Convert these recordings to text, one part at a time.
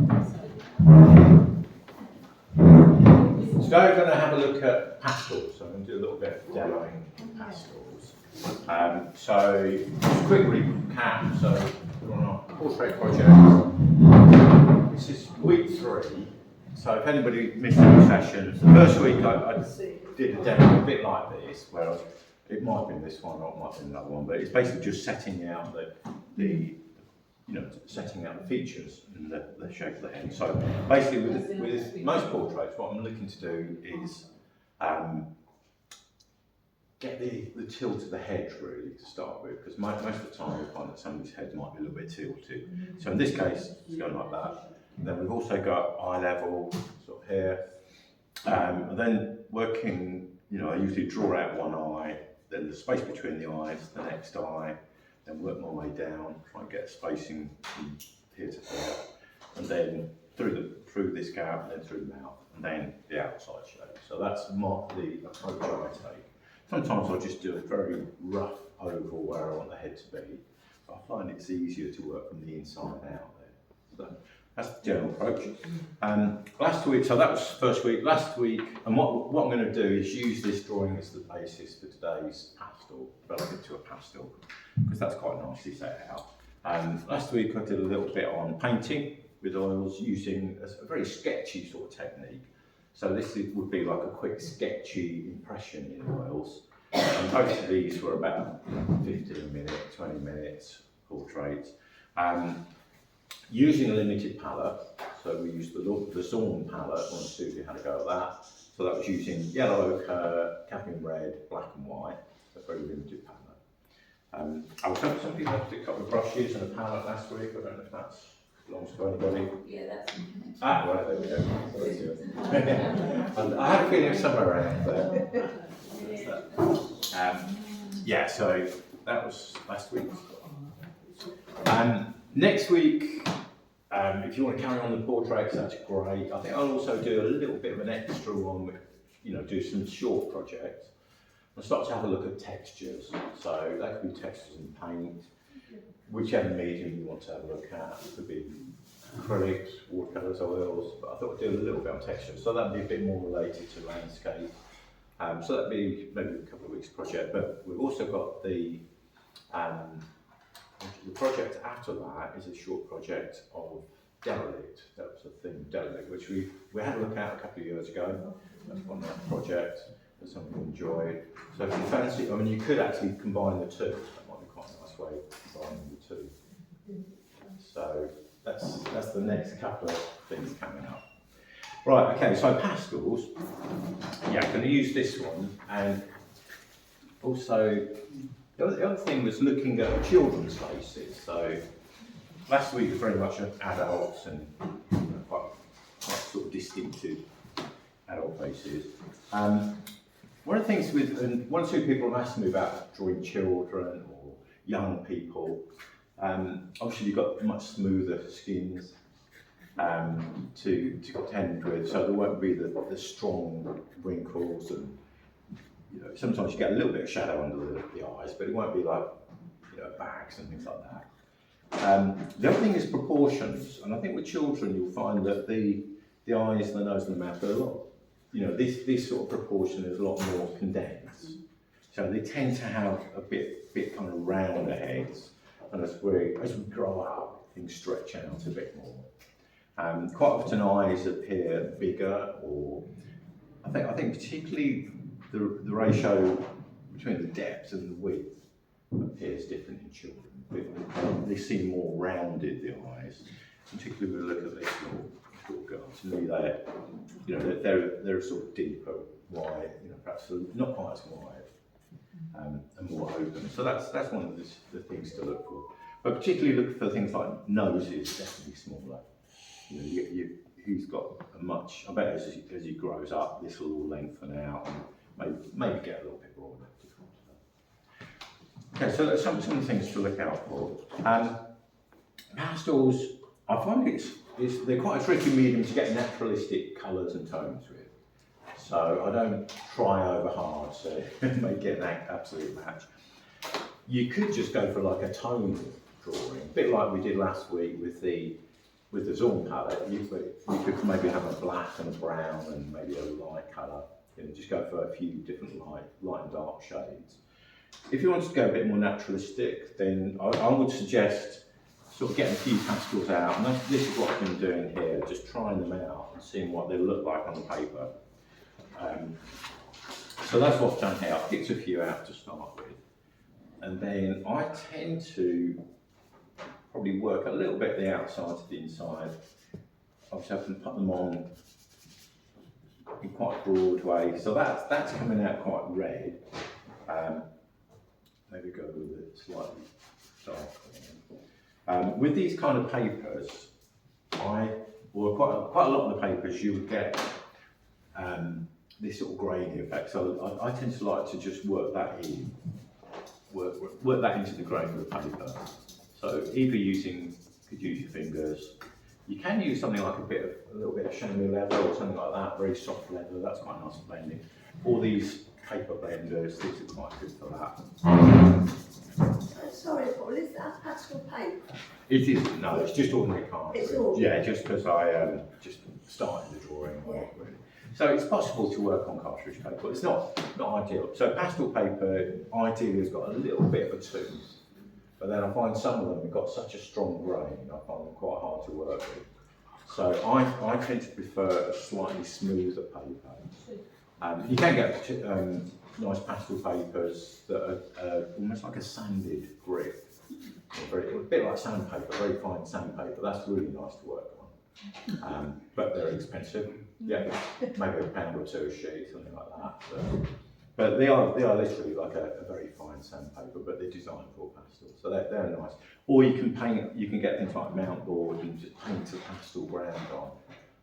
Today we're going to have a look at pastels, so I'm going to do a little bit of demoing pastels. So just a quick recap, so we're on our portrait project. This is week 3, so if anybody missed any sessions, the first week I did a demo a bit like this, where it might have been this one or it might have been another one, but it's basically just setting out setting out the features and the shape of the head. So basically with most portraits, what I'm looking to do is get the tilt of the head really to start with, because most of the time we find that somebody's head might be a little bit tilted. So in this case, it's going like that. And then we've also got eye level, sort of here. And then working, I usually draw out one eye, then the space between the eyes, the next eye, then work my way down, try and get a spacing from here to there, and then through this gap, and then through the mouth, and then the outside shape. So that's the approach I take. Sometimes I'll just do a very rough oval where I want the head to be, but I find it's easier to work from the inside out there. So that's the general approach. Last week, so that was the first week. Last week, and what I'm going to do is use this drawing as the basis for today's pastel, develop it to a pastel, because that's quite nicely set out. Last week I did a little bit on painting with oils using a very sketchy sort of technique. So this would be like a quick sketchy impression in oils. And both of these were about 15 minutes, 20 minutes portraits. Using a limited palette, so we used the Zorn palette. I want to see if you had a go at that. So that was using yellow ochre, cadmium red, black and white, a very limited palette. I was hoping somebody left a couple of brushes and a palette last week. I don't know if that belongs to anybody. Yeah, that's right, there we go. And I had a feeling somewhere around there. Yeah, so that was last week. Next week, if you want to carry on the portraits, that's great. I think I'll also do a little bit of an extra one with, do some short projects. I'll start to have a look at textures. So that could be textures in paint, whichever medium you want to have a look at. It could be acrylics, watercolours, oils, but I thought I'd do a little bit on texture. So that'd be a bit more related to landscape. So that'd be maybe a couple of weeks project, but we've also got the project after that is a short project of derelict. That was the thing, derelict, which we had a look at a couple of years ago. That's one nice project that someone enjoyed. So if you fancy, you could actually combine the two. That might be quite a nice way of combining the two. So that's the next couple of things coming up. Right, okay, so pastels. Yeah, I'm going to use this one, and also the other thing was looking at children's faces. So last week was very much adults and quite sort of distinctive adult faces. One of the things and one or two people have asked me about drawing children or young people. Obviously you've got much smoother skins to contend with, so there won't be the strong wrinkles, and sometimes you get a little bit of shadow under the eyes, but it won't be like bags and things like that. The other thing is proportions, and I think with children you'll find that the eyes, the nose and the mouth are a lot, this sort of proportion is a lot more condensed. So they tend to have a bit kind of rounder heads, and as we grow up, things stretch out a bit more. Quite often eyes appear bigger, or I think particularly the ratio between the depth and the width appears different in children. They seem more rounded, the eyes, particularly when we look at this little girl. To me, they're sort of deeper, wide, perhaps not quite as wide, and more open. So that's one of the things to look for. But particularly look for things like noses, definitely smaller. He's got a much, I bet as he grows up, this will all lengthen out and maybe get a little bit broader. Okay, so there's some of the things to look out for. Pastels, I find they're quite a tricky medium to get naturalistic colours and tones with. So I don't try over hard, so make it an absolute match. You could just go for like a tone drawing, a bit like we did last week with the with the Zorn palette, you could maybe have a black and a brown and maybe a light colour. You know, just go for a few different light and dark shades. If you wanted to go a bit more naturalistic, then I would suggest sort of getting a few pastels out, and this is what I've been doing here, just trying them out and seeing what they look like on the paper. So that's what I've done here. I've picked a few out to start with, and then I tend to probably work a little bit the outside to the inside. Obviously I can put them on in quite a broad way, so that's coming out quite red. Maybe go with it slightly darker. With these kind of papers, quite a lot of the papers you would get this sort of grainy effect. So I tend to like to just work that in, work that into the grain of the paper. So either you could use your fingers. You can use something like a little bit of chamois leather or something like that, very soft leather. That's quite nice for blending. All these paper blenders, these are quite good for that. Sorry, Paul, is that pastel paper? It isn't, no, it's just ordinary card. It's ordinary? Yeah, just because I just started the drawing. Yeah. Really. So it's possible to work on cartridge paper, but it's not ideal. So pastel paper ideally has got a little bit of a tooth, but then I find some of them have got such a strong grain, I find them quite hard to work with. So I tend to prefer a slightly smoother paper. You can get nice pastel papers that are almost like a sanded grip, a bit like sandpaper, very fine sandpaper. That's really nice to work on, but they're expensive. Yeah, maybe £1 or £2 a sheet, something like that. But they are literally like a very fine sandpaper, but they're designed for pastels, so they're nice. Or you can paint. You can get things like mount board and just paint a pastel ground on.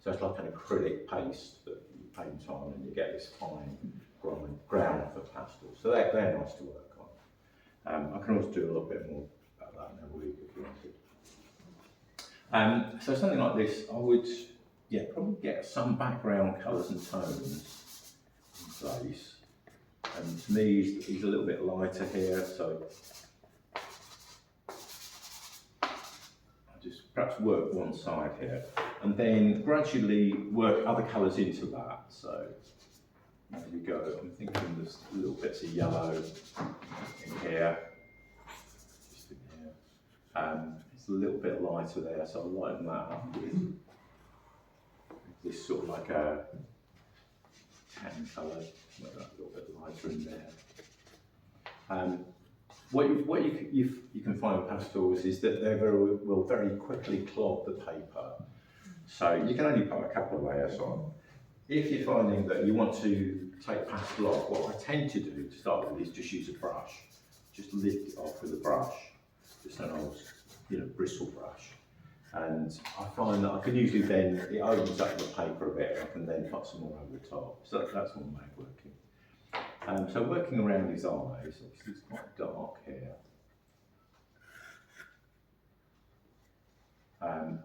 So it's like an acrylic paste that you paint on, and you get this fine ground for pastels. So they're nice to work on. I can also do a little bit more about that in a week if you wanted. So something like this, I would probably get some background colours and tones in place. And to me, he's a little bit lighter here, so I'll just perhaps work one side here, and then gradually work other colours into that. So there we go. I'm thinking there's little bits of yellow in here, just in here. It's a little bit lighter there, so I'll lighten that up with this sort of like a tan colour, make that a little bit lighter in there. What you can find with pastels is that they will very quickly clog the paper, so you can only put a couple of layers on. If you're finding that you want to take pastel off, what I tend to do to start with is just use a brush, just lift it off with a brush, just an old bristle brush. And I find that I can usually then, it opens up the paper a bit, and I can then put some more over the top. So that's one way of working. So working around his eyes, obviously it's quite dark here.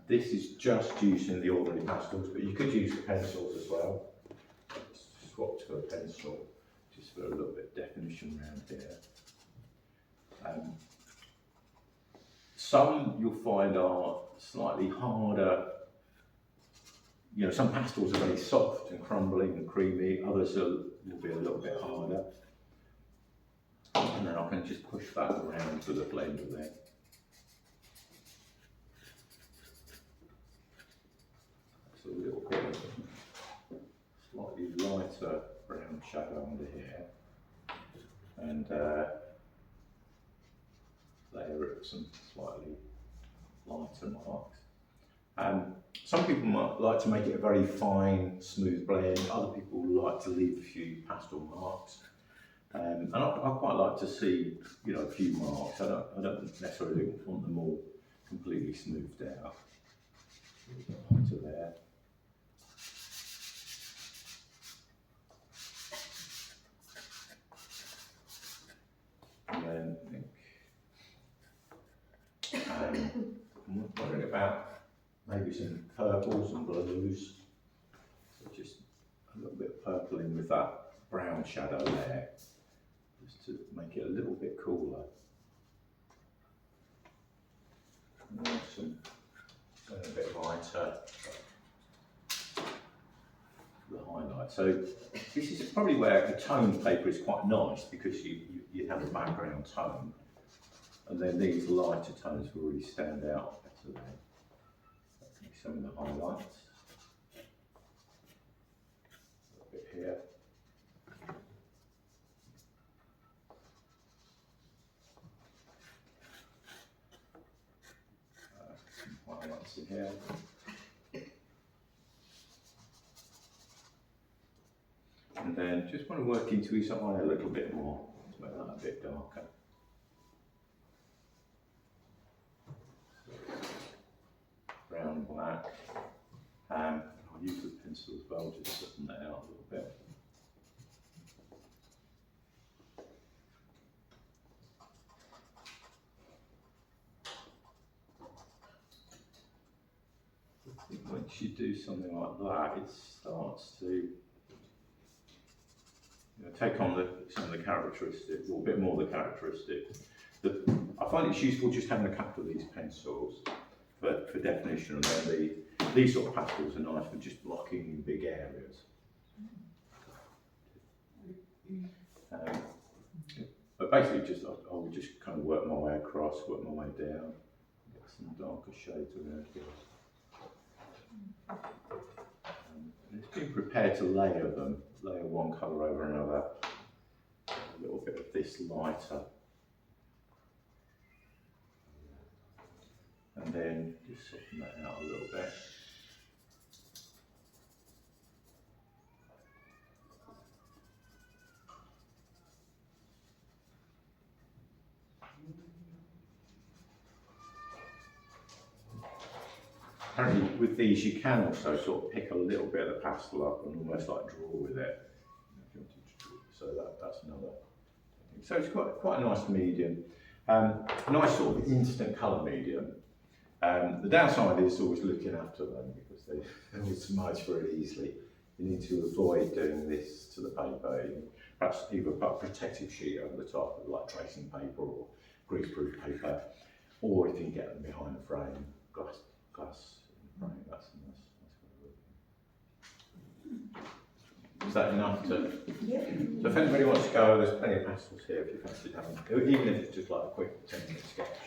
This is just using the ordinary pastels, but you could use the pencils as well. Swap to a pencil, just for a little bit of definition around here. Some you'll find are slightly harder. Some pastels are very soft and crumbly and creamy, others will be a little bit harder. And then I can just push that around with a blender there. That's a little bit of slightly lighter brown shadow under here. And there are some slightly lighter marks. Some people might like to make it a very fine, smooth blend. Other people like to leave a few pastel marks. And I quite like to see, a few marks. I don't necessarily want them all completely smoothed out. Lighter there. And then I'm wondering about maybe some purples and blues. So just a little bit of purpling with that brown shadow there, just to make it a little bit cooler. And then something a bit lighter. lighter, the highlight. So this is probably where a tone paper is quite nice because you have a background tone, and then these lighter tones will really stand out better there. Some of the highlights. A bit here. Some highlights in here. And then just want to work into his eye a little bit more to make that a bit darker. Brown, black. I'll use the pencil as well, just soften that out a little bit. I think once you do something like that, it starts to take on some of the characteristics, or a bit more of the characteristics. I find it's useful just having a couple of these pencils for definition, and then these sort of pastels are nice for just blocking in big areas. But basically, I'll just kind of work my way across, work my way down, get some darker shades around here. And it's being prepared to layer them, layer one colour over another. A little bit of this lighter. And then just soften that out a little bit. Apparently with these you can also sort of pick a little bit of the pastel up and almost like draw with it. So that's another thing. So it's quite a nice medium. Nice sort of instant colour medium. The downside is always looking after them because they will smudge very easily. You need to avoid doing this to the paper. Perhaps either put a protective sheet over the top, like tracing paper or greaseproof paper, or if you can get them behind a frame, glass in the frame. That's nice. Is that enough to? Yeah. So if anybody wants to go, there's plenty of pastels here if you fancy having, even if it's just like a quick 10-minute sketch.